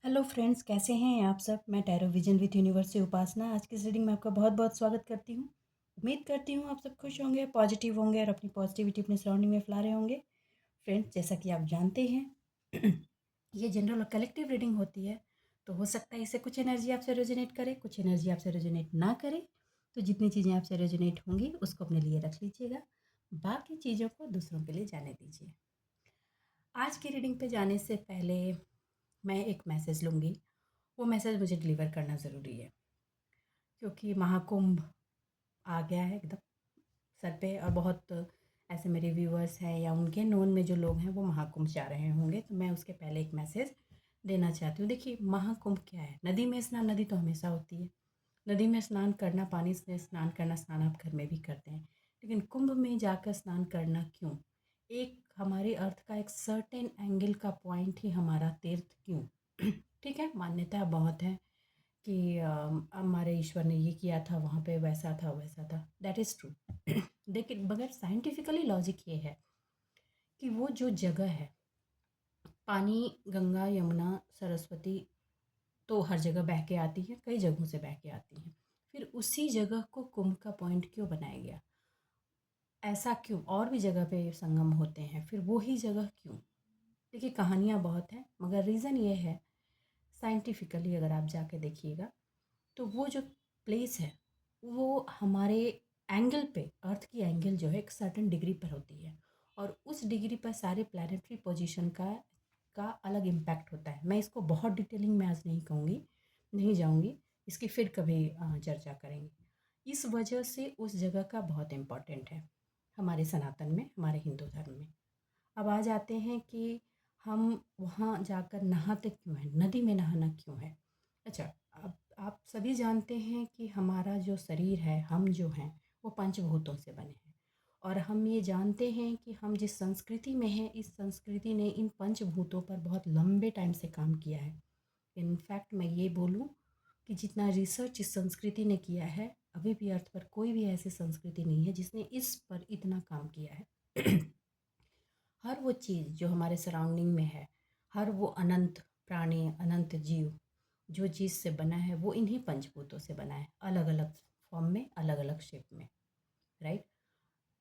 Hello friends, कैसे हैं आप सब। मैं टैरो विजन विद यूनिवर्स से उपासना आज की इस रीडिंग में आपका बहुत बहुत स्वागत करती हूँ। उम्मीद करती हूँ आप सब खुश होंगे, पॉजिटिव होंगे और अपनी पॉजिटिविटी अपने सराउंडिंग में फैला रहे होंगे। फ्रेंड्स, जैसा कि आप जानते हैं ये जनरल और कलेक्टिव रीडिंग होती है, तो हो सकता है इससे कुछ एनर्जी आपसे रेजोनेट करे, कुछ एनर्जी आपसे रेजोनेट ना करे। तो जितनी चीज़ें आपसे रेजोनेट होंगी उसको अपने लिए रख लीजिएगा, बाकी चीज़ों को दूसरों के लिए जाने दीजिए। आज की रीडिंग पे जाने से पहले मैं एक मैसेज लूँगी। वो मैसेज मुझे डिलीवर करना ज़रूरी है क्योंकि महाकुंभ आ गया है एकदम सर पे, और बहुत ऐसे मेरे व्यूअर्स हैं या उनके नोन में जो लोग हैं वो महाकुंभ जा रहे होंगे, तो मैं उसके पहले एक मैसेज देना चाहती हूँ। देखिए, महाकुंभ क्या है? नदी में स्नान, नदी तो हमेशा होती है, नदी में स्नान करना, पानी से स्नान करना, स्नान आप घर में भी करते हैं, लेकिन कुंभ में जाकर स्नान करना क्यों? एक हमारे अर्थ का एक सर्टेन एंगल का पॉइंट ही हमारा तीर्थ क्यों? ठीक है, मान्यता बहुत है कि हमारे ईश्वर ने ये किया था, वहाँ पे वैसा था वैसा था, दैट इज़ ट्रू। लेकिन मगर साइंटिफिकली लॉजिक ये है कि वो जो जगह है, पानी, गंगा, यमुना, सरस्वती तो हर जगह बह के आती है, कई जगहों से बह के आती हैं। फिर उसी जगह को कुंभ का पॉइंट क्यों बनाया गया? ऐसा क्यों? और भी जगह पे संगम होते हैं, फिर वो ही जगह क्यों? देखिए, कहानियाँ बहुत हैं, मगर रीज़न ये है, साइंटिफिकली अगर आप जाके देखिएगा तो वो जो प्लेस है वो हमारे एंगल पे, अर्थ की एंगल जो है एक सर्टेन डिग्री पर होती है, और उस डिग्री पर सारे प्लानिटरी पोजीशन का अलग इम्पैक्ट होता है। मैं इसको बहुत डिटेलिंग में आज नहीं कहूँगी, नहीं जाऊँगी, इसकी फिर कभी चर्चा करेंगे। इस वजह से उस जगह का बहुत इम्पोर्टेंट है हमारे सनातन में, हमारे हिंदू धर्म में। अब आ जाते हैं कि हम वहाँ जाकर नहाते क्यों हैं, नदी में नहाना क्यों है? अच्छा, अब आप सभी जानते हैं कि हमारा जो शरीर है, हम जो हैं वो पंचभूतों से बने हैं, और हम ये जानते हैं कि हम जिस संस्कृति में हैं, इस संस्कृति ने इन पंचभूतों पर बहुत लंबे टाइम से काम किया है। इनफैक्ट मैं ये बोलूँ कि जितना रिसर्च इस संस्कृति ने किया है, अभी भी अर्थ पर कोई भी ऐसी संस्कृति नहीं है जिसने इस पर इतना काम किया है। हर वो चीज़ जो हमारे सराउंडिंग में है, हर वो अनंत प्राणी, अनंत जीव जो चीज़ से बना है, वो इन्हीं पंचभूतों से बना है, अलग अलग फॉर्म में, अलग अलग शेप में, राइट।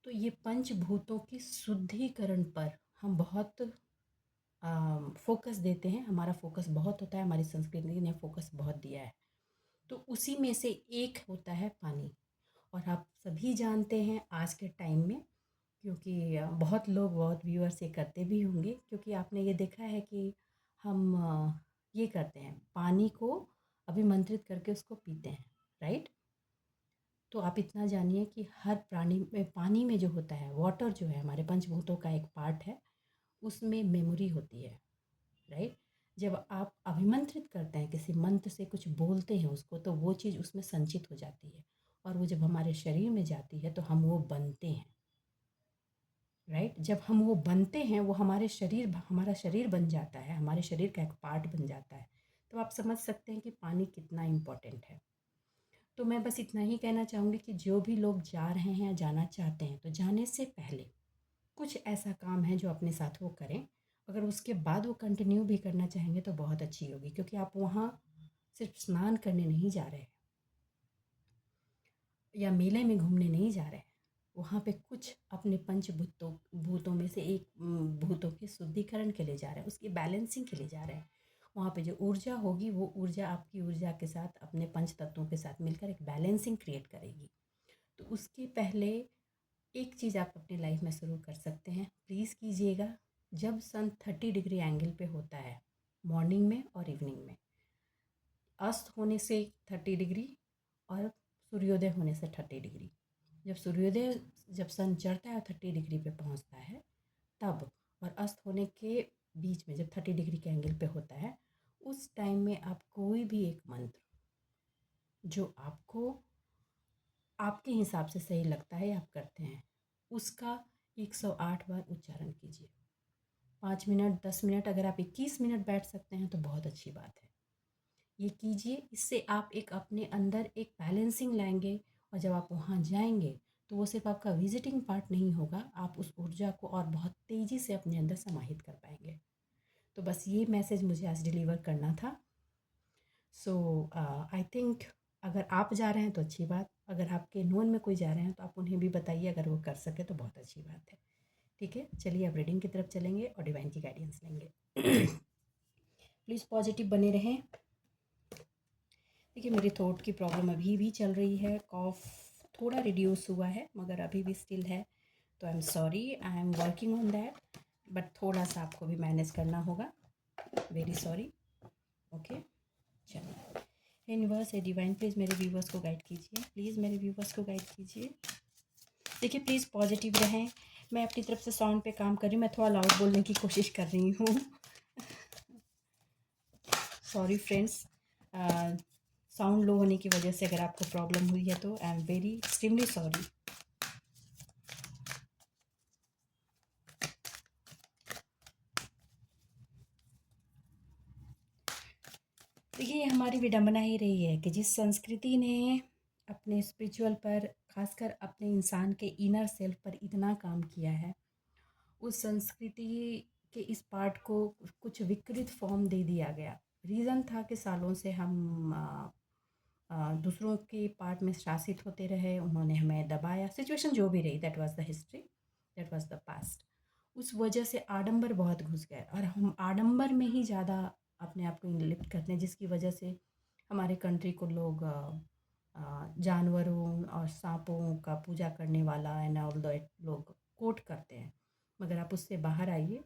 तो ये पंचभूतों की शुद्धिकरण पर हम बहुत फोकस देते हैं, हमारा फोकस बहुत होता है, हमारी संस्कृति ने फोकस बहुत दिया है। तो उसी में से एक होता है पानी, और आप सभी जानते हैं आज के टाइम में, क्योंकि बहुत लोग, बहुत व्यूअर्स ये करते भी होंगे, क्योंकि आपने ये देखा है कि हम ये करते हैं, पानी को अभिमंत्रित करके उसको पीते हैं, राइट। तो आप इतना जानिए कि हर प्राणी में, पानी में जो होता है, वाटर जो है हमारे पंचभूतों का एक पार्ट है, उसमें मेमोरी होती है, राइट। जब आप अभिमंत्रित करते हैं, किसी मंत्र से कुछ बोलते हैं उसको, तो वो चीज़ उसमें संचित हो जाती है, और वो जब हमारे शरीर में जाती है तो हम वो बनते हैं, राइट। जब हम वो बनते हैं, वो हमारा शरीर बन जाता है, हमारे शरीर का एक पार्ट बन जाता है। तो आप समझ सकते हैं कि पानी कितना इम्पोर्टेंट है। तो मैं बस इतना ही कहना चाहूँगी कि जो भी लोग जा रहे हैं या जाना चाहते हैं, तो जाने से पहले कुछ ऐसा काम है जो अपने साथ वो करें। अगर उसके बाद वो कंटिन्यू भी करना चाहेंगे तो बहुत अच्छी होगी, क्योंकि आप वहाँ सिर्फ स्नान करने नहीं जा रहे हैं या मेले में घूमने नहीं जा रहे हैं, वहाँ पे कुछ अपने पंचभूतों भूतों में से एक भूतों के शुद्धिकरण के लिए जा रहे हैं, उसकी बैलेंसिंग के लिए जा रहे हैं। वहाँ पे जो ऊर्जा होगी, वो ऊर्जा आपकी ऊर्जा के साथ, अपने पंच तत्वों के साथ मिलकर एक बैलेंसिंग क्रिएट करेगी। तो उसके पहले एक चीज़ आप अपनी लाइफ में शुरू कर सकते हैं, प्लीज़ कीजिएगा। जब सन 30 डिग्री एंगल पे होता है, मॉर्निंग में और इवनिंग में, अस्त होने से 30 डिग्री और सूर्योदय होने से 30 डिग्री, जब सूर्योदय, जब सन चढ़ता है और 30 डिग्री पे पहुंचता है तब, और अस्त होने के बीच में जब 30 डिग्री के एंगल पे होता है, उस टाइम में आप कोई भी एक मंत्र जो आपको, आपके हिसाब से सही लगता है, आप करते हैं, उसका 108 बार उच्चारण कीजिए। 5 मिनट, 10 मिनट, अगर आप 21 मिनट बैठ सकते हैं तो बहुत अच्छी बात है। ये कीजिए, इससे आप एक अपने अंदर एक बैलेंसिंग लाएंगे, और जब आप वहाँ जाएंगे तो वो सिर्फ आपका विजिटिंग पार्ट नहीं होगा, आप उस ऊर्जा को और बहुत तेज़ी से अपने अंदर समाहित कर पाएंगे। तो बस ये मैसेज मुझे आज डिलीवर करना था। सो आई थिंक अगर आप जा रहे हैं तो अच्छी बात, अगर आपके नोन में कोई जा रहे हैं तो आप उन्हें भी बताइए, अगर वो कर सके तो बहुत अच्छी बात है। ठीक है, चलिए अब रीडिंग की तरफ चलेंगे और डिवाइन की गाइडेंस लेंगे। प्लीज़ पॉजिटिव बने रहें। देखिए, मेरी थ्रोट की प्रॉब्लम अभी भी चल रही है, कॉफ थोड़ा रिड्यूस हुआ है मगर अभी भी स्टिल है, तो I am sorry, I am working on that, but थोड़ा सा आपको भी मैनेज करना होगा, वेरी सॉरी। ओके, चलिए। यूनिवर्स है डिवाइन, प्लीज़ मेरे व्यूवर्स को गाइड कीजिए, प्लीज़ मेरे व्यूवर्स को गाइड कीजिए। देखिए, प्लीज़ पॉजिटिव रहें। मैं अपनी तरफ से साउंड पे काम कर रही हूँ, मैं थोड़ा लाउड बोलने की कोशिश कर रही हूँ। सॉरी फ्रेंड्स, साउंड लो होने की वजह से अगर आपको प्रॉब्लम हुई है तो I am very extremely sorry. देखिए, ये हमारी विडंबना ही रही है कि जिस संस्कृति ने अपने स्पिरिचुअल पर, खासकर अपने इंसान के इनर सेल्फ पर इतना काम किया है, उस संस्कृति के इस पार्ट को कुछ विकृत फॉर्म दे दिया गया। रीज़न था कि सालों से हम दूसरों के पार्ट में शासित होते रहे, उन्होंने हमें दबाया, सिचुएशन जो भी रही, that was the history, that was the past. उस वजह से आडंबर बहुत घुस गए और हम आडंबर में ही ज़्यादा अपने आप को लिप्त करते हैं, जिसकी वजह से हमारे कंट्री को लोग जानवरों और सांपों का पूजा करने वाला एंड ऑल दैट लोग कोट करते हैं। मगर आप उससे बाहर आइए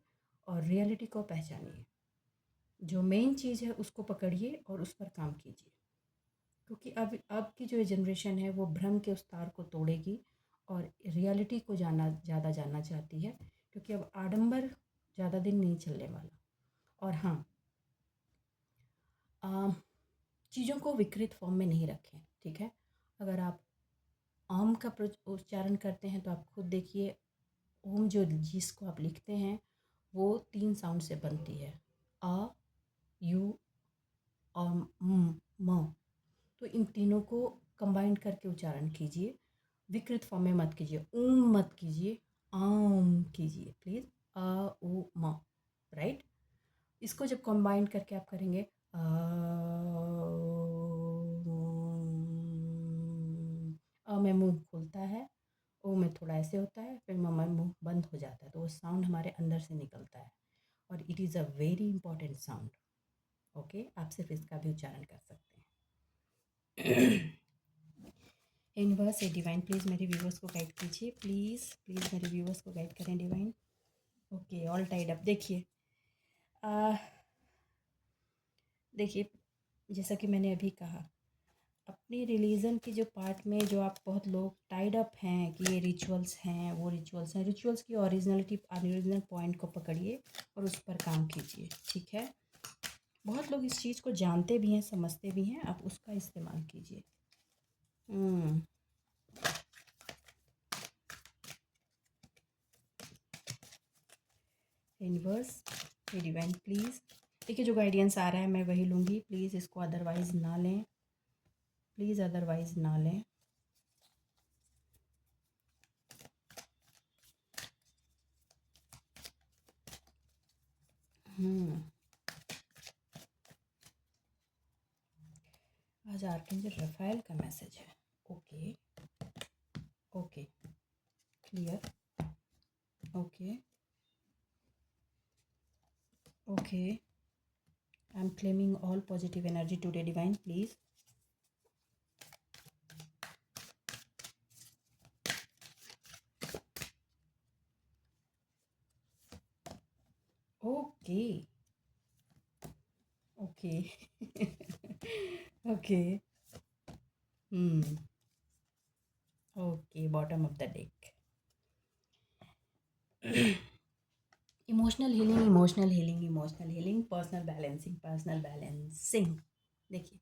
और रियलिटी को पहचानिए, जो मेन चीज़ है उसको पकड़िए और उस पर काम कीजिए, क्योंकि अब की जो जनरेशन है वो भ्रम के उस तार को तोड़ेगी और रियलिटी को ज़्यादा जानना चाहती है, क्योंकि अब आडंबर ज़्यादा दिन नहीं चलने वाला। और हाँ, चीज़ों को विकृत फॉर्म में नहीं रखें, ठीक है। अगर आप ओम का उच्चारण करते हैं तो आप खुद देखिए, ओम जो जिसको आप लिखते हैं वो 3 साउंड से बनती है, अ, यू और म। तो इन तीनों को कंबाइन करके उच्चारण कीजिए, विकृत फॉर्म में मत कीजिए, ऊम मत कीजिए, आम कीजिए प्लीज़, अ उ म, राइट। इसको जब कंबाइन करके आप करेंगे, में मुंह खुलता है, ओ में थोड़ा ऐसे होता है, फिर म में मुंह बंद हो जाता है, तो वो साउंड हमारे अंदर से निकलता है और it is a very important sound. Okay, आप सिर्फ इसका भी उच्चारण कर सकते हैं। यूनिवर्स है डिवाइन, प्लीज़ मेरे व्यूवर्स को गाइड कीजिए, प्लीज़ प्लीज़ मेरे व्यूवर्स को गाइड करें divine. Okay, all tied up. देखिए, जैसा कि मैंने अभी कहा, अपनी रिलीजन के जो पार्ट में जो आप बहुत लोग टाइड अप हैं कि ये रिचुअल्स हैं, वो रिचुअल्स हैं, रिचुअल्स की ओरिजिनलिटी, ओरिजिनल पॉइंट को पकड़िए और उस पर काम कीजिए, ठीक है। बहुत लोग इस चीज़ को जानते भी हैं, समझते भी हैं, आप उसका इस्तेमाल कीजिए। यूनिवर्स डिवाइन, प्लीज़ देखिए, जो गाइडेंस आ रहा है मैं वही लूँगी, प्लीज़ इसको अदरवाइज़ ना लें, प्लीज़ अदरवाइज़ ना लें। आज आर्कएंजल रफाएल का मैसेज है। Okay okay, clear, okay okay. I am claiming all positive energy today divine, please. Okay okay okay, okay, bottom of the deck. Emotional healing, emotional healing, emotional healing, personal balancing, personal balancing. देखिए,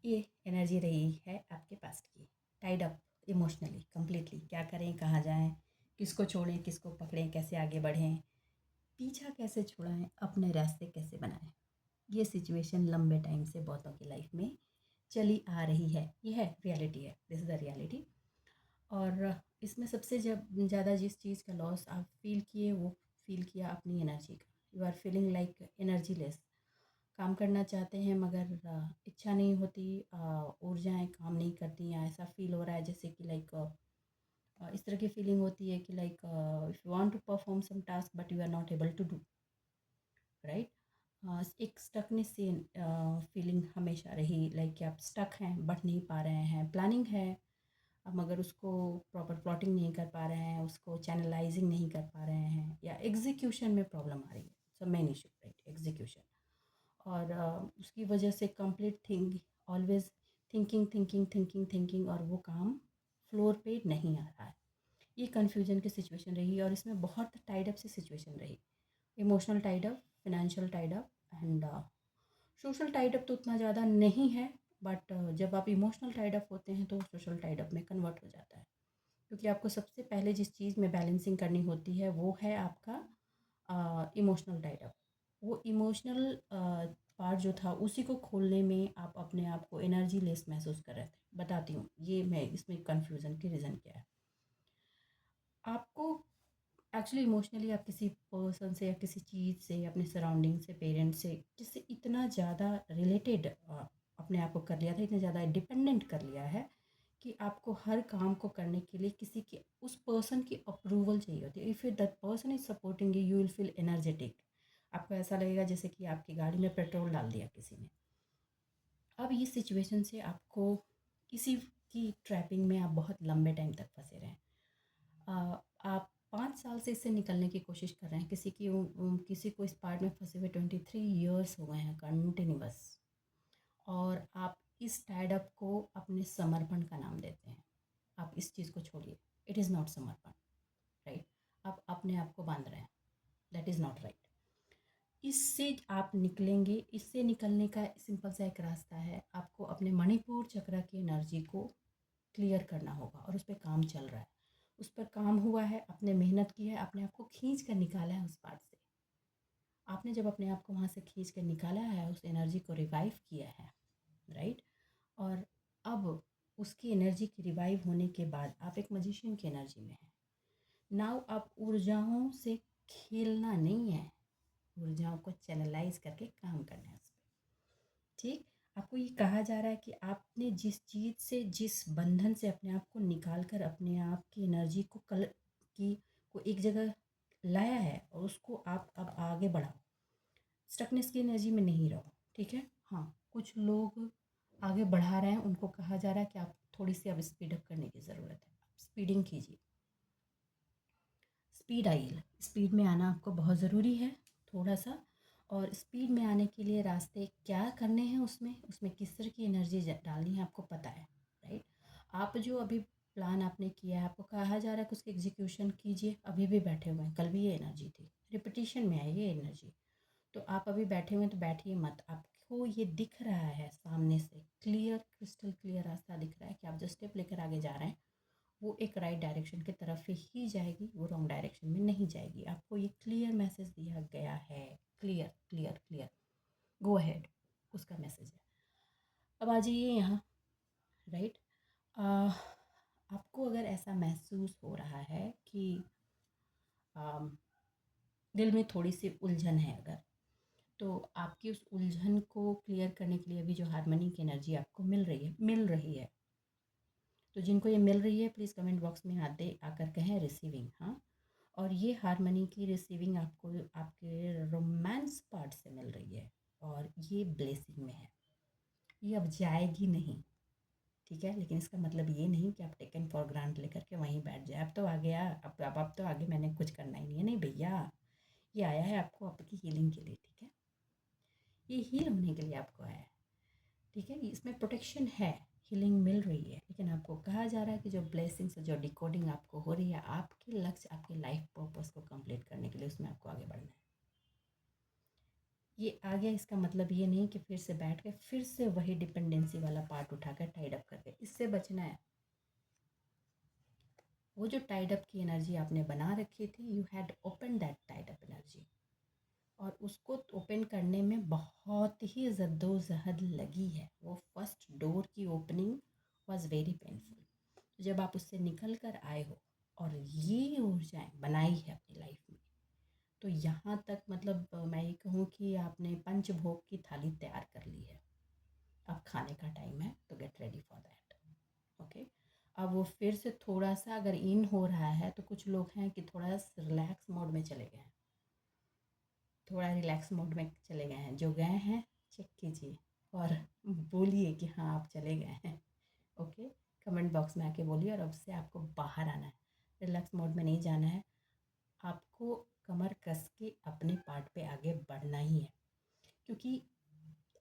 ये energy रही है आपके पास की, tied up emotionally completely. क्या करें, कहाँ जाएं, किसको छोड़ें, किसको पकड़ें, कैसे आगे बढ़ें, पीछा कैसे छुड़ाएं, अपने रास्ते कैसे बनाएं। ये सिचुएशन लंबे टाइम से बहुतों की लाइफ में चली आ रही है, ये है रियलिटी, है, दिस इज़ द रियलिटी। और इसमें सबसे जब ज़्यादा जिस चीज़ का लॉस आप फील किए, वो फील किया अपनी एनर्जी का। You are feeling like energy less. काम करना चाहते हैं मगर इच्छा नहीं होती, ऊर्जाएं काम नहीं करती, या ऐसा फील हो रहा है जैसे कि लाइक इस तरह की फीलिंग होती है कि like if you want to perform some task but you are not able to do, right. एक स्टकनेस से फीलिंग हमेशा रही, लाइक कि आप स्टक हैं, बढ़ नहीं पा रहे हैं, प्लानिंग है अब मगर उसको प्रॉपर प्लॉटिंग नहीं कर पा रहे हैं, उसको चैनलाइजिंग नहीं कर पा रहे हैं, या एग्जीक्यूशन में प्रॉब्लम आ रही है। So main issue, right, execution. और उसकी वजह से complete thing always thinking thinking thinking thinking, और वो काम फ्लोर पे नहीं आ रहा है। ये कन्फ्यूजन की सिचुएशन रही, और इसमें बहुत टाइड अप सी सिचुएशन रही। Emotional tied up, financial tied up, and social tied up तो उतना ज़्यादा नहीं है, बट जब आप इमोशनल टाइड अप होते हैं तो सोशल टाइड अप में कन्वर्ट हो जाता है। क्योंकि आपको सबसे पहले जिस चीज़ में बैलेंसिंग करनी होती है वो है आपका इमोशनल टाइड अप। वो इमोशनल पार्ट जो था उसी को खोलने में आप अपने आप को एनर्जी लेस महसूस कर रहे थे। बताती हूँ ये मैं इसमें कन्फ्यूज़न की रीज़न क्या है। आपको एक्चुअली इमोशनली आप किसी पर्सन से या किसी चीज़ से, अपने सराउंडिंग से, पेरेंट्स से, जिससे इतना ज़्यादा रिलेटेड अपने आप को कर लिया था, इतना ज़्यादा डिपेंडेंट कर लिया है कि आपको हर काम को करने के लिए किसी की, उस पर्सन की अप्रूवल चाहिए होती है। If that person is supporting you will feel energetic. आपको ऐसा लगेगा जैसे कि आपकी गाड़ी में पेट्रोल डाल दिया किसी ने। अब इस सिचुएशन से आपको किसी की ट्रैपिंग में आप बहुत लंबे टाइम तक फंसे रहें। आप 5 साल से इससे निकलने की कोशिश कर रहे हैं, किसी को इस पार्ट में फंसे हुए 23 ईयर्स हो गए हैं कंटिन्यूअस, और आप इस टाइड अप को अपने समर्पण का नाम देते हैं। आप इस चीज़ को छोड़िए, इट इज़ नॉट समर्पण, राइट। आप अपने आप को बांध रहे हैं, दैट इज़ नॉट राइट। इससे आप निकलेंगे, इससे निकलने का सिंपल सा एक रास्ता है, आपको अपने मणिपुर चक्र की एनर्जी को क्लियर करना होगा, और उस पर काम चल रहा है। उस पर काम हुआ है, आपने मेहनत की है, अपने आप को खींच कर निकाला है उस पार्ट से। आपने जब अपने आप को वहाँ से खींच कर निकाला है, उस एनर्जी को रिवाइव किया है, राइट। और अब उसकी एनर्जी की रिवाइव होने के बाद आप एक मजिशियन की एनर्जी में हैं। नाउ आप ऊर्जाओं से खेलना नहीं है, ऊर्जाओं को चैनलाइज करके काम करना है उस पर, ठीक। आपको ये कहा जा रहा है कि आपने जिस चीज़ से, जिस बंधन से अपने आप को निकाल कर अपने आप की एनर्जी को को एक जगह लाया है, और उसको आप अब आगे बढ़ाओ, स्टकनेस की एनर्जी में नहीं रहो, ठीक है। हाँ, कुछ लोग आगे बढ़ा रहे हैं, उनको कहा जा रहा है कि आप थोड़ी सी अब स्पीड अप करने की ज़रूरत है, स्पीडिंग कीजिए। स्पीड आइए, स्पीड में आना आपको बहुत ज़रूरी है थोड़ा सा। और स्पीड में आने के लिए रास्ते क्या करने हैं, उसमें उसमें किस तरह की एनर्जी डालनी है आपको पता है, राइट। आप जो अभी प्लान आपने किया है, आपको कहा जा रहा है कि उसकी एग्जीक्यूशन कीजिए। अभी भी बैठे हुए हैं, कल भी ये एनर्जी थी, रिपीटिशन में है ये एनर्जी। तो आप अभी बैठे हुए हैं तो बैठिए मत। आपको ये दिख रहा है सामने से क्लियर, क्रिस्टल क्लियर रास्ता दिख रहा है कि आप जो स्टेप लेकर आगे जा रहे हैं वो एक राइट डायरेक्शन की तरफ ही जाएगी, वो रॉन्ग डायरेक्शन में नहीं जाएगी। आपको ये क्लियर मैसेज दिया गया है, clear clear clear, go ahead, उसका मैसेज है। अब आ जाइए यहाँ, राइट। आपको अगर ऐसा महसूस हो रहा है कि दिल में थोड़ी सी उलझन है अगर, तो आपकी उस उलझन को क्लियर करने के लिए अभी जो हारमोनी की एनर्जी आपको मिल रही है, तो जिनको ये मिल रही है प्लीज़ कमेंट बॉक्स में आते आकर कहें रिसीविंग, हाँ। और ये हारमोनी की रिसीविंग आपको आपके रोमांस पार्ट से मिल रही है, और ये ब्लेसिंग में है, ये अब जाएगी नहीं, ठीक है। लेकिन इसका मतलब ये नहीं कि आप टेकन फॉर ग्रांट लेकर के वहीं बैठ जाए, अब तो आ गया, अब तो आगे मैंने कुछ करना ही नहीं है। नहीं भैया, ये आया है आपको आपकी हीलिंग के लिए, ठीक है। ये हील होने के लिए आपको आया है, ठीक है। इसमें प्रोटेक्शन है, हीलिंग मिल रही है, लेकिन आपको कहा जा रहा है कि जो ब्लेसिंग्स, जो डिकोडिंग आपको हो रही है, आपके लक्ष्य, आपके लाइफ पर्पस को कंप्लीट करने के लिए, उसमें आपको आगे बढ़ना है। ये आ गया, इसका मतलब ये नहीं कि फिर से बैठ के फिर से वही डिपेंडेंसी वाला पार्ट उठाकर टाइड अप करके, इससे बचना है। वो जो टाइड अप की एनर्जी आपने बना रखी थी, you had open that tied up energy, और उसको ओपन करने में बहुत ही जद्दोजहद लगी है। वो फर्स्ट डोर की ओपनिंग वॉज वेरी पेनफुल। जब आप उससे निकल कर आए हो और ये ऊर्जाएँ बनाई है अपनी लाइफ में, तो यहाँ तक मतलब मैं ये कहूँ कि आपने पंचभोग की थाली तैयार कर ली है। अब खाने का टाइम है, तो get ready for that. Okay, अब वो फिर से थोड़ा सा अगर इन हो रहा है तो कुछ लोग हैं कि थोड़ा रिलैक्स मोड में चले गए हैं, थोड़ा रिलैक्स मोड में चले गए हैं। जो गए हैं चेक कीजिए और बोलिए कि हाँ आप चले गए हैं। ओके, कमेंट बॉक्स में आके बोलिए और अब से आपको बाहर आना है, रिलैक्स मोड में नहीं जाना है। आपको कमर कस के अपने पार्ट पे आगे बढ़ना ही है, क्योंकि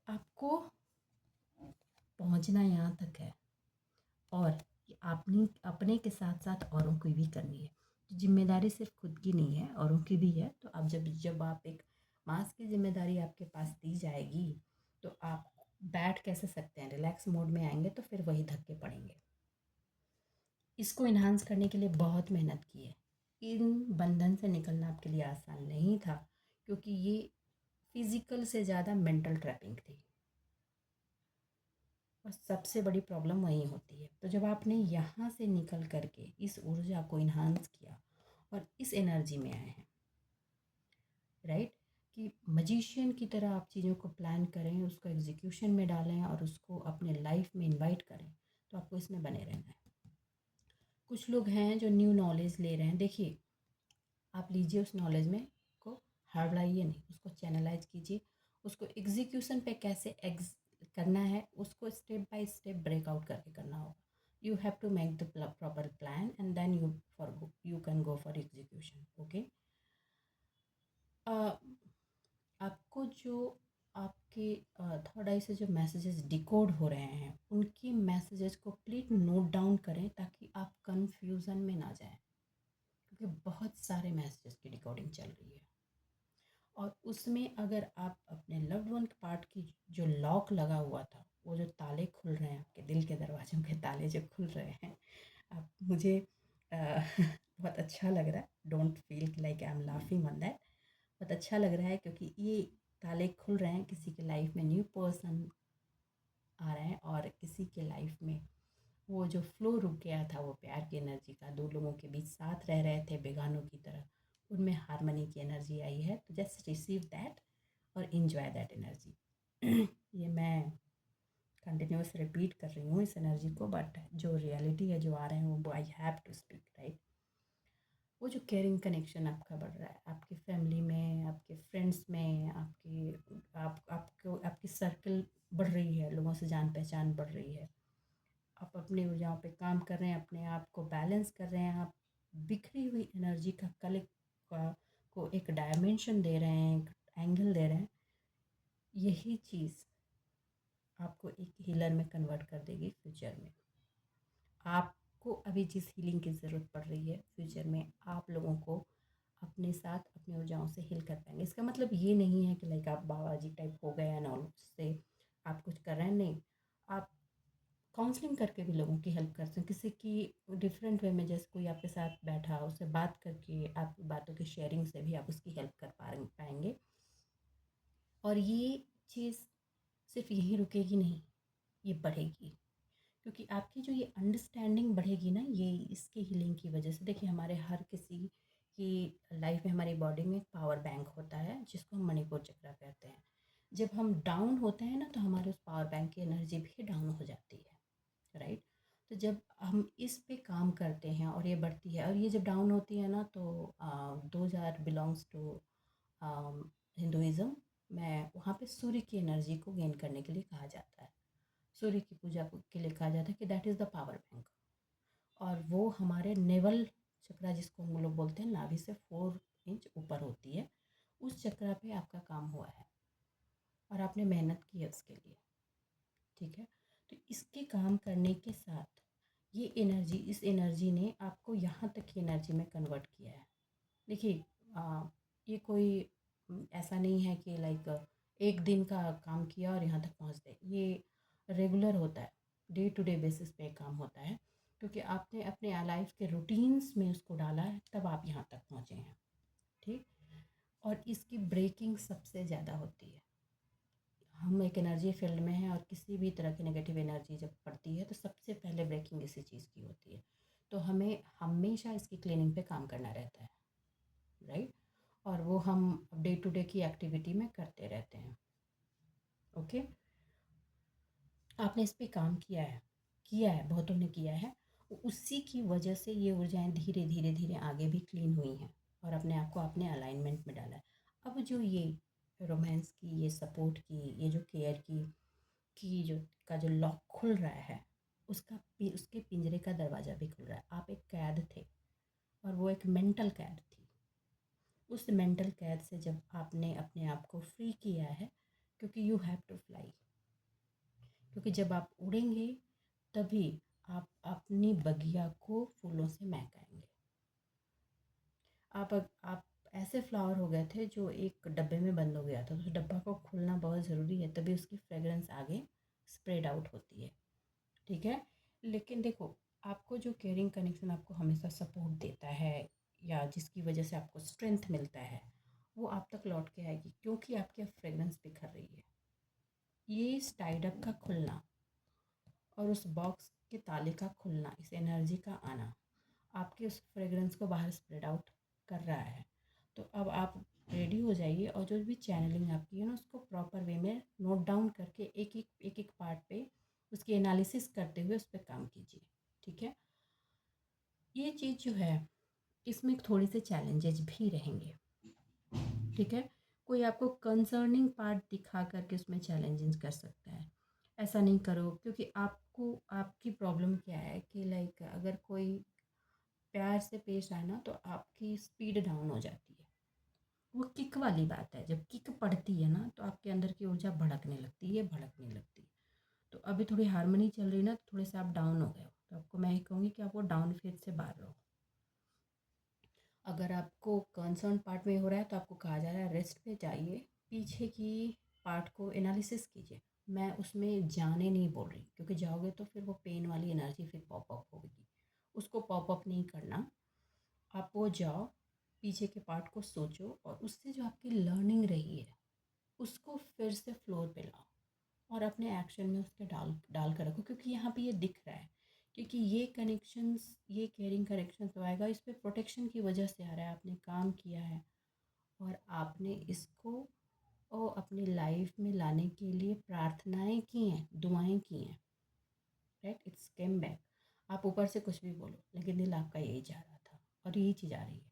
आपको पहुंचना यहाँ तक है और आपने अपने के साथ साथ औरों की भी करनी है। तो जिम्मेदारी सिर्फ खुद की नहीं है, औरों की भी है। तो आप जब जब आप एक मास की जिम्मेदारी आपके पास दी जाएगी तो आप बैठ कैसे सकते हैं, रिलैक्स मोड में आएंगे तो फिर वही धक्के पड़ेंगे। इसको इन्हांस करने के लिए बहुत मेहनत की है। इन बंधन से निकलना आपके लिए आसान नहीं था, क्योंकि ये फिज़िकल से ज़्यादा मेंटल ट्रैपिंग थी और सबसे बड़ी प्रॉब्लम वहीं होती है। तो जब आपने यहाँ से निकल करके इस ऊर्जा को इन्हांस किया और इस एनर्जी में आए हैं, राइट, कि मजिशियन की तरह आप चीज़ों को प्लान करें, उसको एग्जीक्यूशन में डालें और उसको अपने लाइफ में इनवाइट करें, तो आपको इसमें बने रहना है। कुछ लोग हैं जो न्यू नॉलेज ले रहे हैं। देखिए, आप लीजिए उस नॉलेज में को हड़बड़ाइए नहीं, उसको चैनलाइज कीजिए, उसको एग्जीक्यूशन पे कैसे करना है उसको स्टेप बाय स्टेप ब्रेकआउट करके करना होगा। You have to make the proper plan and then you can go for execution. Okay, आपको जो आपके थर्ड आई से जो मैसेजेस डिकोड हो रहे हैं उनकी मैसेजेस को प्लीज नोट डाउन करें, ताकि आप कंफ्यूजन में ना जाएं, क्योंकि बहुत सारे मैसेजेस की डिकोडिंग चल रही है और उसमें अगर आप अपने लव्ड वन के पार्ट की जो लॉक लगा हुआ था, वो जो ताले खुल रहे हैं, आपके दिल के दरवाजों के ताले जो खुल रहे हैं, आप मुझे बहुत अच्छा लग रहा है। Don't feel like I am laughing on that. बहुत अच्छा लग रहा है क्योंकि ये ताले खुल रहे हैं, किसी के लाइफ में न्यू पर्सन आ रहे हैं और किसी के लाइफ में वो जो फ्लो रुक गया था, वो प्यार की एनर्जी का, दो लोगों के बीच साथ रह रहे थे बेगानों की तरह, उनमें हारमनी की एनर्जी आई है। तो जस्ट रिसीव दैट और इन्जॉय दैट एनर्जी। ये मैं कंटिन्यूस रिपीट कर रही हूँ इस एनर्जी को, बट जो रियलिटी है, जो आ रहे हैं, वो I have to speak, right. वो जो केयरिंग कनेक्शन आपका बढ़ रहा है, आपकी फैमिली में, आपके फ्रेंड्स में, आपको आपकी सर्कल बढ़ रही है, लोगों से जान पहचान बढ़ रही है, आप अपनी ऊर्जाओं पे काम कर रहे हैं, अपने आप को बैलेंस कर रहे हैं, आप बिखरी हुई एनर्जी का को एक डायमेंशन दे रहे हैं, एक एंगल दे रहे हैं। यही चीज़ आपको एक हीलर में कन्वर्ट कर देगी फ्यूचर में। आपको अभी जिस हीलिंग की ज़रूरत पड़ रही है, फ्यूचर में आप लोगों को अपने साथ अपनी ऊर्जाओं से हील कर पाएंगे। इसका मतलब ये नहीं है कि लाइक आप बाबा जी टाइप हो गए एंड ऑल से आप कुछ कर रहे हैं, नहीं। आप काउंसलिंग करके भी लोगों की हेल्प करते हैं, किसी की डिफरेंट वे में। जैसे कोई आपके साथ बैठा, उससे बात करके, आपकी बातों की शेयरिंग से भी आप उसकी हेल्प कर पाएंगे। और ये चीज़ सिर्फ यहीं रुकेगी नहीं, ये बढ़ेगी, क्योंकि आपकी जो ये अंडरस्टैंडिंग बढ़ेगी ना, ये इसके हीलिंग की वजह से। देखिए, हमारे हर किसी की लाइफ में, हमारी बॉडी में एक पावर बैंक होता है जिसको हम मणिपुर चक्र कहते हैं। जब हम डाउन होते हैं ना, तो हमारे उस पावर बैंक की एनर्जी भी डाउन हो जाती है, राइट। तो जब हम इस पे काम करते हैं और ये बढ़ती है, और ये जब डाउन होती है ना, तो those are belongs to Hinduism में। वहाँ पे सूर्य की एनर्जी को गेन करने के लिए कहा जाता है, सूर्य की पूजा के लिए कहा जाता है कि that is the power bank. और वो हमारे नेवल चक्रा, जिसको हम लोग बोलते हैं, नाभि से 4 इंच ऊपर होती है, उस चक्रा पे आपका काम हुआ है और आपने मेहनत की है उसके लिए, ठीक है। तो इसके काम करने के साथ ये एनर्जी, इस एनर्जी ने आपको यहाँ तक की एनर्जी में कन्वर्ट किया है। देखिए, ये कोई ऐसा नहीं है कि लाइक एक दिन का काम किया और यहाँ तक पहुँच गए। ये रेगुलर होता है, डे टू डे बेसिस पे काम होता है, क्योंकि आपने अपने लाइफ के रूटीन्स में उसको डाला है, तब आप यहाँ तक पहुँचे हैं, ठीक। और इसकी ब्रेकिंग सबसे ज़्यादा होती है। हम एक एनर्जी फील्ड में हैं और किसी भी तरह की नेगेटिव एनर्जी जब पड़ती है तो सबसे पहले ब्रेकिंग इसी चीज़ की होती है। तो हमें हमेशा इसकी क्लीनिंग पे काम करना रहता है, राइट। और वो हम डे टू डे की एक्टिविटी में करते रहते हैं। ओके, आपने इस पे काम किया है, बहुतों ने किया है। उसी की वजह से ये ऊर्जाएं धीरे धीरे धीरे आगे भी क्लीन हुई हैं और अपने आप को अपने अलाइनमेंट में डाला है। अब जो ये रोमांस की, ये सपोर्ट की, ये जो केयर की जो का जो लॉक खुल रहा है, उसके पिंजरे का दरवाज़ा भी खुल रहा है। आप एक कैद थे और वो एक मेंटल कैद थी। उस मेंटल कैद से जब आपने अपने आप को फ्री किया है, क्योंकि यू हैव टू फ्लाई, क्योंकि जब आप उड़ेंगे तभी आप अपनी बगिया को फूलों से महकाएंगे। आप ऐसे फ्लावर हो गए थे जो एक डब्बे में बंद हो गया था, तो उस डब्बा को खोलना बहुत ज़रूरी है, तभी उसकी फ्रेगरेंस आगे स्प्रेड आउट होती है। ठीक है, लेकिन देखो, आपको जो केयरिंग कनेक्शन आपको हमेशा सपोर्ट देता है या जिसकी वजह से आपको स्ट्रेंथ मिलता है, वो आप तक लौट के आएगी, क्योंकि आपकी अब फ्रेगरेंस बिखर रही है। ये इस टाइड अप का खुलना और उस बॉक्स के ताले का खुलना, इस एनर्जी का आना आपके उस फ्रेगरेंस को बाहर स्प्रेड आउट कर रहा है। तो अब आप रेडी हो जाइए और जो भी चैनलिंग आपकी है ना, उसको प्रॉपर वे में नोट डाउन करके एक एक पार्ट पे उसकी एनालिसिस करते हुए उस पर काम कीजिए। ठीक है, ये चीज़ जो है, इसमें थोड़े से चैलेंजेस भी रहेंगे। ठीक है, कोई आपको कंसर्निंग पार्ट दिखा करके उसमें चैलेंजेस कर सकता है, ऐसा नहीं करो, क्योंकि आपको आपकी प्रॉब्लम क्या है कि लाइक अगर कोई प्यार से पेश आए ना, तो आपकी स्पीड डाउन हो जाती है। वो किक वाली बात है, जब किक पड़ती है ना, तो आपके अंदर की ऊर्जा भड़कने लगती है। तो अभी थोड़ी हारमोनी चल रही ना, तो थोड़े से आप डाउन हो गए हो, तो आपको मैं ये कहूँगी कि आप वो डाउन फेज से बाहर रहो। अगर आपको कंसर्न पार्ट में हो रहा है, तो आपको कहा जा रहा है रेस्ट पे जाइए, पीछे की पार्ट को एनालिसिस कीजिए। मैं उसमें जाने नहीं बोल रही, क्योंकि जाओगे तो फिर वो पेन वाली एनर्जी फिर पॉप अप होगी, उसको पॉप अप नहीं करना। आप वो जाओ, पीछे के पार्ट को सोचो और उससे जो आपकी लर्निंग रही है उसको फिर से फ्लोर पे लाओ और अपने एक्शन में उसके डाल कर रखो, क्योंकि यहाँ पे ये दिख रहा है, क्योंकि ये कनेक्शंस, ये केयरिंग कनेक्शन तो आएगा, इस पे प्रोटेक्शन की वजह से आ रहा है। आपने काम किया है और आपने इसको अपनी लाइफ में लाने के लिए प्रार्थनाएं की हैं, दुआएं की हैं, राइट, इट्स केम बैक। आप ऊपर से कुछ भी बोलो, लेकिन दिल आपका यही चाह रहा था और यही चीज़ आ रही है,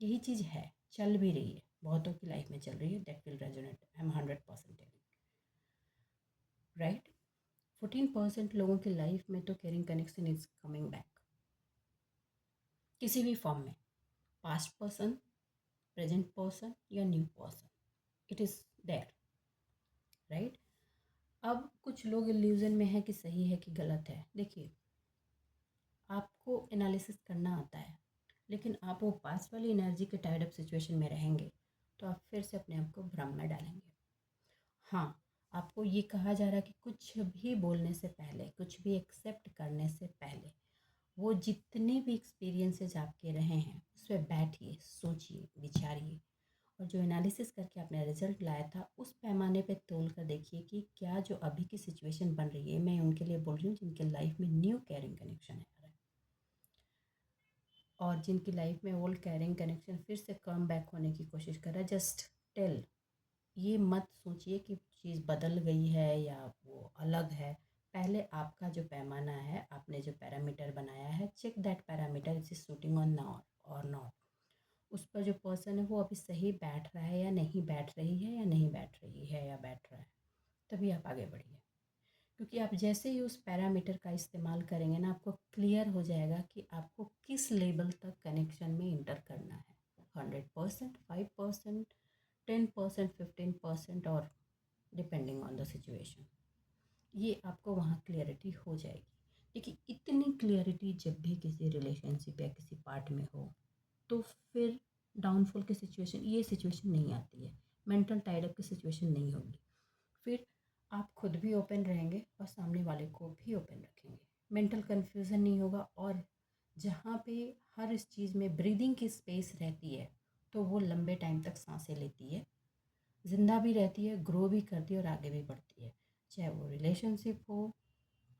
यही चीज़ है, चल भी रही है, बहुतों की लाइफ में चल रही है। That will resonate, I am 100% telling, right. 14% लोगों की लाइफ में तो caring connection is coming back, किसी भी फॉर्म में, पास्ट पर्सन, प्रेजेंट पर्सन या new person, it is there, right. अब कुछ लोग इल्यूजन में है कि सही है कि गलत है। देखिए, आपको एनालिसिस करना आता है, लेकिन आप वो पास्ट वाली एनर्जी के टाइड अप सिचुएशन में रहेंगे, तो आप फिर से अपने आप को भ्रम में डालेंगे। हाँ, आपको ये कहा जा रहा है कि कुछ भी बोलने से पहले, कुछ भी एक्सेप्ट करने से पहले, वो जितने भी एक्सपीरियंसेस आपके रहे हैं उस पर बैठिए, सोचिए, विचारिए और जो एनालिसिस करके आपने रिजल्ट लाया था उस पैमाने पे तोल कर देखिए कि क्या जो अभी की सिचुएशन बन रही है, मैं उनके लिए बोल रही हूँ जिनके लाइफ में न्यू कैरिंग कनेक्शन है और जिनकी लाइफ में ओल्ड कैरिंग कनेक्शन फिर से कम बैक होने की कोशिश कर रहा है, जस्ट टेल। ये मत सोचिए कि चीज़ बदल गई है या वो अलग है। पहले आपका जो पैमाना है, आपने जो पैरामीटर बनाया है, check that parameter is shooting on not और नॉट। उस पर जो पर्सन है वो अभी सही बैठ रहा है या नहीं बैठ रही है, या नहीं बैठ रही है या बैठ रहा है, तभी आप आगे बढ़िए। क्योंकि आप जैसे ही उस पैरामीटर का इस्तेमाल करेंगे ना, आपको क्लियर हो जाएगा कि आपको किस लेवल तक कनेक्शन में इंटर करना है। 100%, 5%, 10%, 15%, और डिपेंडिंग ऑन द सिचुएशन, ये आपको वहाँ क्लियरिटी हो जाएगी। देखिए, इतनी क्लियरिटी जब भी किसी रिलेशनशिप या किसी पार्ट में हो, तो फिर डाउनफॉल की सिचुएशन, ये सिचुएशन नहीं आती है, मेंटल टाइड अप की सिचुएशन नहीं होगी। फिर आप खुद भी ओपन रहेंगे और सामने वाले को भी ओपन रखेंगे, मेंटल कन्फ्यूज़न नहीं होगा। और जहाँ पे हर इस चीज़ में ब्रीदिंग की स्पेस रहती है, तो वो लंबे टाइम तक सांसें लेती है, ज़िंदा भी रहती है, ग्रो भी करती है और आगे भी बढ़ती है। चाहे वो रिलेशनशिप हो,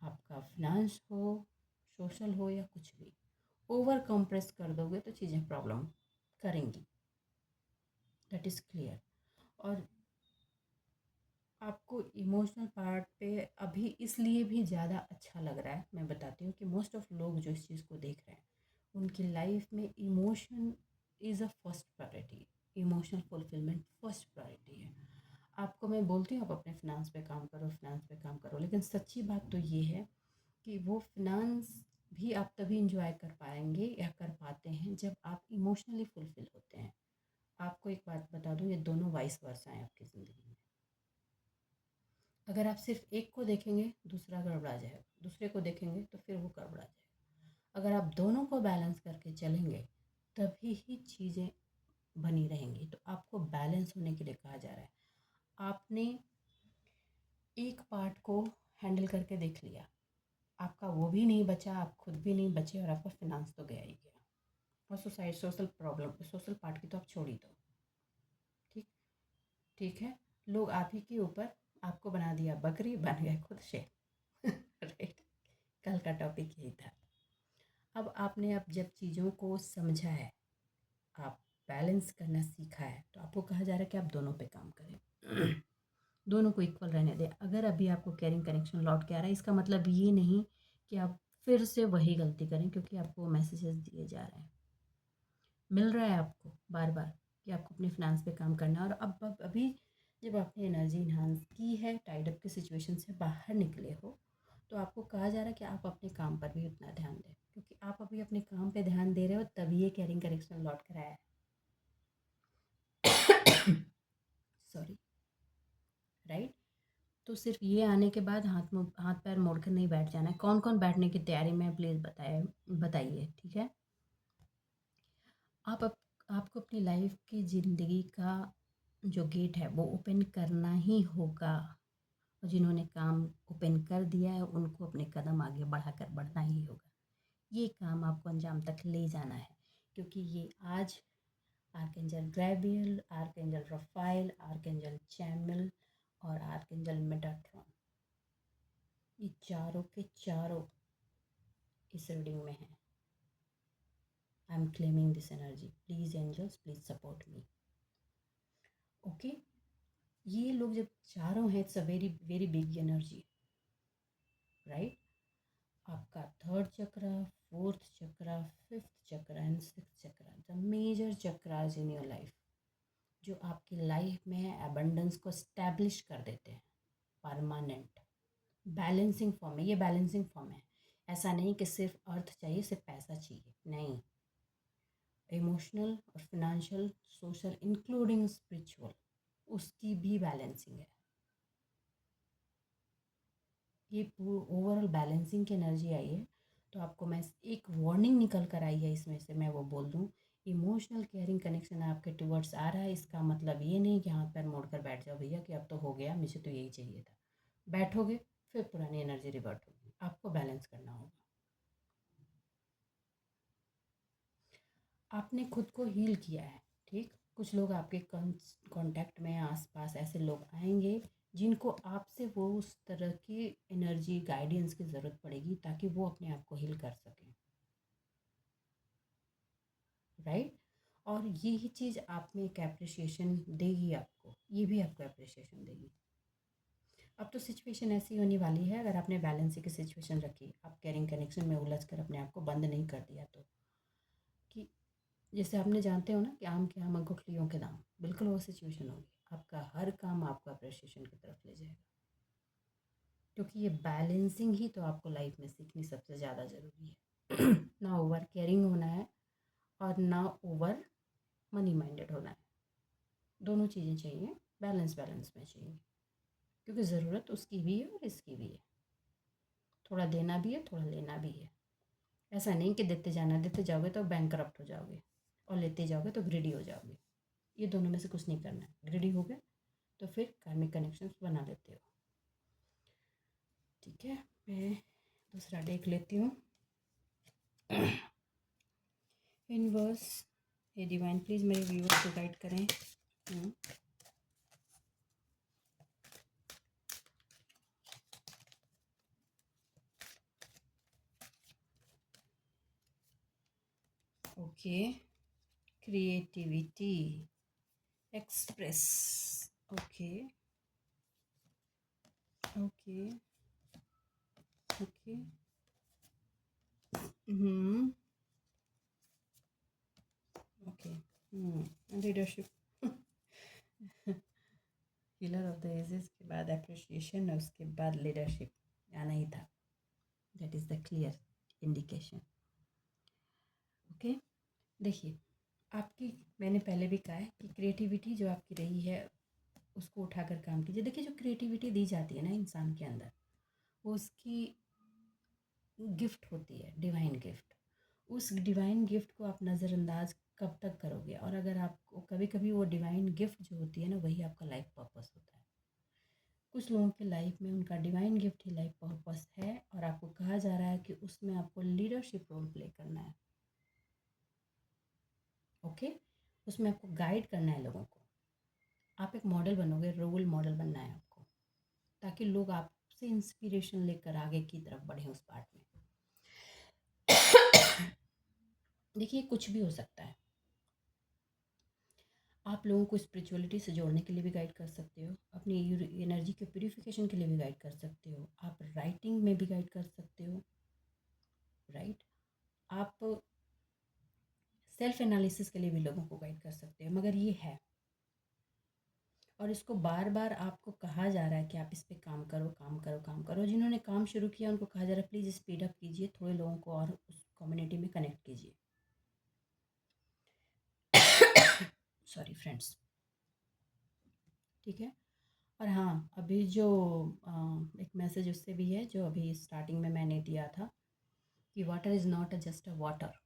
आपका फिनांस हो, सोशल हो, या कुछ भी। ओवर कंप्रेस कर दोगे तो चीज़ें प्रॉब्लम करेंगी। That is clear. और आपको इमोशनल पार्ट पे अभी इसलिए भी ज़्यादा अच्छा लग रहा है, मैं बताती हूँ कि मोस्ट ऑफ लोग जो इस चीज़ को देख रहे हैं उनकी लाइफ में emotion is a first priority. Emotional fulfilment first priority है। आपको मैं बोलती हूँ आप अपने फिनांस पे काम करो, फिनांस पे काम करो, लेकिन सच्ची बात तो ये है कि वो फिनांस भी आप तभी इंजॉय कर पाएंगे या कर पाते हैं जब आप इमोशनली फुलफिल होते हैं। आपको एक बात बता दूँ, ये दोनों वाइस वर्सा हैं आपकी ज़िंदगी में। अगर आप सिर्फ एक को देखेंगे दूसरा गड़बड़ा जाएगा, दूसरे को देखेंगे तो फिर वो गड़बड़ा जाएगा। अगर आप दोनों को बैलेंस करके चलेंगे तभी ही चीज़ें बनी रहेंगी। तो आपको बैलेंस होने के लिए कहा जा रहा है। आपने एक पार्ट को हैंडल करके देख लिया, आपका वो भी नहीं बचा, आप खुद भी नहीं बचे और आपका फिनांस तो गया ही गया। और सोशल प्रॉब्लम, सोशल पार्ट की तो आप छोड़ ही दो। ठीक ठीक है, लोग आप ही के ऊपर, आपको बना दिया बकरी, बन गए खुद शेर। राइट, कल का टॉपिक यही था। अब आपने अब जब चीज़ों को समझा है, आप बैलेंस करना सीखा है, तो आपको कहा जा रहा है कि आप दोनों पे काम करें। दोनों को इक्वल रहने दें। अगर अभी आपको कैरिंग कनेक्शन लौट के आ रहा है, इसका मतलब ये नहीं कि आप फिर से वही गलती करें, क्योंकि आपको मैसेजेस दिए जा रहे हैं, मिल रहा है आपको बार बार कि आपको अपने फिनांस पे काम करना है। और अब अभी जब आपने एनर्जी इन्हांस की है, टाइड अप की सिचुएशन से बाहर निकले हो, तो आपको कहा जा रहा है कि आप अपने काम पर भी उतना ध्यान दें, क्योंकि आप अभी अपने काम पे ध्यान दे रहे हो तभी ये कैरिंग करेक्शन लौट कर आया है। सॉरी। राइट। तो सिर्फ ये आने के बाद हाथ पैर मोड़ कर नहीं बैठ जाना है। कौन कौन बैठने की तैयारी में है प्लीज़ बताइए। ठीक है, आपको अपनी लाइफ की ज़िंदगी का जो गेट है वो ओपन करना ही होगा। और जिन्होंने काम ओपन कर दिया है उनको अपने कदम आगे बढ़ाकर बढ़ना ही होगा। ये काम आपको अंजाम तक ले जाना है, क्योंकि ये आज archangel Gabriel, archangel Raphael, archangel Chamuel और आर्कएंजल मेटाट्रॉन, ये चारों के चारों इस रीडिंग में है। I am claiming this energy, please angels please support me. Okay, ये लोग जब चारों हैं, it's a very very big energy. Right, आपका third chakra, fourth chakra, fifth chakra and sixth chakra, the major chakras in your life, जो आपकी लाइफ में अबंडेंस को स्टैब्लिश कर देते हैं। परमानेंट बैलेंसिंग फॉर्म है, ये बैलेंसिंग फॉर्म है। ऐसा नहीं कि सिर्फ अर्थ चाहिए, सिर्फ पैसा चाहिए, नहीं। इमोशनल और फिनेंशियल, सोशल, इंक्लूडिंग स्पिरिचुअल, उसकी भी बैलेंसिंग है। ये ओवरऑल बैलेंसिंग की एनर्जी आई है। तो आपको मैं एक वार्निंग निकल कर आई है इसमें से, मैं वो बोल दूँ। इमोशनल केयरिंग कनेक्शन आपके टुवर्ड्स आ रहा है, इसका मतलब ये नहीं कि हाथ पैर मोड़ कर बैठ जाओ भैया कि अब तो हो गया, मुझे तो यही चाहिए था। बैठोगे फिर पुरानी एनर्जी रिवर्ट होगी। आपको बैलेंस करना होगा। आपने खुद को हील किया है। ठीक, कुछ लोग आपके कांटेक्ट में, आसपास ऐसे लोग आएंगे जिनको आपसे वो उस तरह की एनर्जी गाइडेंस की ज़रूरत पड़ेगी ताकि वो अपने आप को हील कर सकें। राइट, और यही चीज़ आप में एक अप्रिसिएशन देगी आपको, ये भी आपको अप्रिसिएशन देगी। अब तो सिचुएशन ऐसी होने वाली है, अगर आपने बैलेंस की सिचुएशन रखी, आप कैरिंग कनेक्शन में उलझ कर अपने आप को बंद नहीं कर दिया, तो कि जैसे आपने जानते हो ना कि आम के आम गुठलियों के दाम, बिल्कुल वो सिचुएशन होगी। आपका हर काम आपको अप्रिसिएशन की तरफ ले जाएगा, क्योंकि ये बैलेंसिंग ही तो आपको लाइफ में सीखनी सबसे ज़्यादा ज़रूरी है। ना ओवर केयरिंग होना है और ना ओवर मनी माइंडेड होना है। दोनों चीज़ें चाहिए, बैलेंस बैलेंस में चाहिए, क्योंकि ज़रूरत उसकी भी है और इसकी भी है। थोड़ा देना भी है, थोड़ा लेना भी है। ऐसा नहीं कि देते जाना, देते जाओगे तो बैंकरप्ट हो जाओगे और लेते जाओगे तो ग्रिडी हो जाओगे। ये दोनों में से कुछ नहीं करना है। ग्रिडी हो गए तो फिर कार्मिक कनेक्शंस बना लेते हो। ठीक है, मैं दूसरा देख लेती हूँ। यूनिवर्स, ये डिवाइन प्लीज़ मेरे व्यूअर्स को गाइड करें। Okay, creativity, express. Okay okay okay. Hmm. Okay. Leadership. Healer of the ages के बाद अप्रिशिएशन और उसके बाद लीडरशिप आना ही था। That is the clear indication. Okay, देखिए आपकी, मैंने पहले भी कहा है कि क्रिएटिविटी जो आपकी रही है उसको उठाकर काम कीजिए। देखिए जो क्रिएटिविटी दी जाती है ना इंसान के अंदर, वो उसकी गिफ्ट होती है, डिवाइन गिफ्ट। उस डिवाइन गिफ्ट को आप नज़रअंदाज कब तक करोगे? और अगर आपको कभी कभी वो डिवाइन गिफ्ट जो होती है ना, वही आपका लाइफ पर्पस होता है। कुछ लोगों के लाइफ में उनका डिवाइन गिफ्ट ही लाइफ पर्पस है, और आपको कहा जा रहा है कि उसमें आपको लीडरशिप रोल प्ले करना है। ओके, उसमें आपको गाइड करना है लोगों को। आप एक मॉडल बनोगे, रोल मॉडल बनना है आपको, ताकि लोग आपसे इंस्पिरेशन लेकर आगे की तरफ बढ़ें उस पार्ट में। देखिए कुछ भी हो सकता है। आप लोगों को स्पिरिचुअलिटी से जोड़ने के लिए भी गाइड कर सकते हो, अपनी एनर्जी के प्यूरिफिकेशन के लिए भी गाइड कर सकते हो, आप राइटिंग में भी गाइड कर सकते हो, राइट। आप सेल्फ एनालिसिस के लिए भी लोगों को गाइड कर सकते हो। मगर ये है, और इसको बार बार आपको कहा जा रहा है कि आप इस पे काम करो, काम करो, काम करो। जिन्होंने काम शुरू किया उनको कहा जा रहा है प्लीज़ स्पीड अप कीजिए, थोड़े लोगों को और उस कम्युनिटी में कनेक्ट कीजिए। सॉरी फ्रेंड्स, ठीक है। और हाँ, अभी जो एक मैसेज उससे भी है जो अभी स्टार्टिंग में मैंने दिया था कि water is not just a water.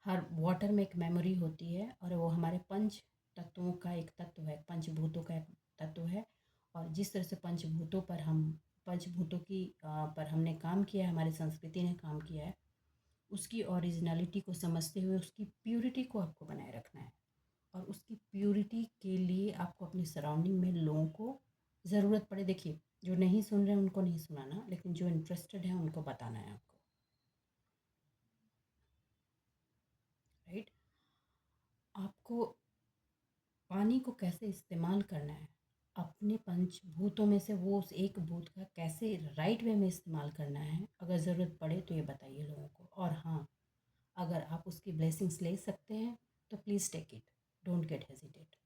Her water में एक मेमोरी होती है, और वो हमारे पंच तत्वों का एक तत्व है, पंचभूतों का एक तत्व है। और जिस तरह से पंचभूतों की पर हमने काम किया है, हमारी संस्कृति ने काम किया है, उसकी ओरिजिनलिटी को समझते हुए उसकी प्योरिटी को आपको बनाए रखना है। और उसकी प्योरिटी के लिए आपको अपनी सराउंडिंग में लोगों को ज़रूरत पड़े, देखिए जो नहीं सुन रहे हैं उनको नहीं सुनाना, लेकिन जो इंटरेस्टेड है उनको बताना है आपको, राइट। आपको पानी को कैसे इस्तेमाल करना है, अपने पंचभूतों में से वो उस एक भूत का कैसे राइट वे में इस्तेमाल करना है, अगर ज़रूरत पड़े तो ये बताइए लोगों को। और हाँ, अगर आप उसकी ब्लेसिंग्स ले सकते हैं तो please take it, don't get hesitate.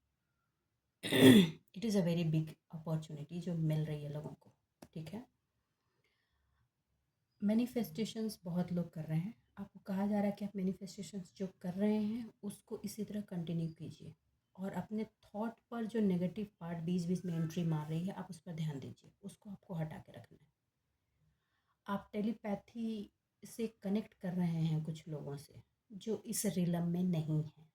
It is a very big opportunity जो मिल रही है लोगों को, ठीक है। मैनिफेस्टेशंस बहुत लोग कर रहे हैं, आपको कहा जा रहा है कि आप मैनिफेस्टेशंस जो कर रहे हैं उसको इसी तरह कंटिन्यू कीजिए। और अपने थॉट पर जो नेगेटिव पार्ट बीच बीच में एंट्री मार रही है, आप उस पर ध्यान दीजिए, उसको आपको हटा के रखना है। आप टेलीपैथी से कनेक्ट कर रहे हैं कुछ लोगों से जो इस रिलम में नहीं है,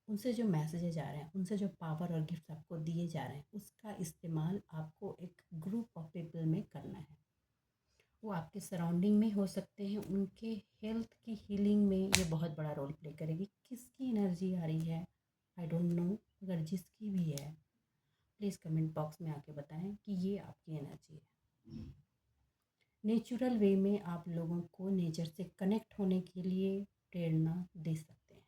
उनसे जो मैसेजेज आ रहे हैं, उनसे जो पावर और गिफ्ट आपको दिए जा रहे हैं, उसका इस्तेमाल आपको एक ग्रुप ऑफ पीपल में करना है। वो आपके सराउंडिंग में हो सकते हैं, उनके हेल्थ की हीलिंग में ये बहुत बड़ा रोल प्ले करेगी। किसकी एनर्जी आ रही है आई डोंट नो, अगर जिसकी भी है प्लीज़ कमेंट बॉक्स में आके बताएं कि ये आपकी एनर्जी है। नेचुरल वे में आप लोगों को नेचर से कनेक्ट होने के लिए प्रेरणा दे सकते हैं।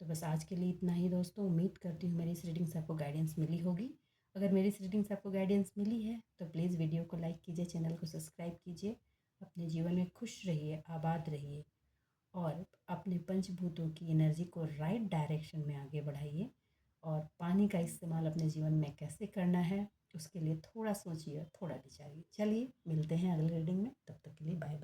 तो बस आज के लिए इतना ही दोस्तों, उम्मीद करती हूँ मेरी इस रीडिंग से आपको गाइडेंस मिली होगी। अगर मेरी इस रीडिंग से आपको गाइडेंस मिली है तो प्लीज़ वीडियो को लाइक कीजिए, चैनल को सब्सक्राइब कीजिए। अपने जीवन में खुश रहिए, आबाद रहिए, और अपने पंचभूतों की एनर्जी को राइट डायरेक्शन में आगे बढ़ाइए। और पानी का इस्तेमाल अपने जीवन में कैसे करना है उसके लिए थोड़ा सोचिए, थोड़ा विचारिए। चलिए मिलते हैं अगले रीडिंग में, तब तक के लिए बाय।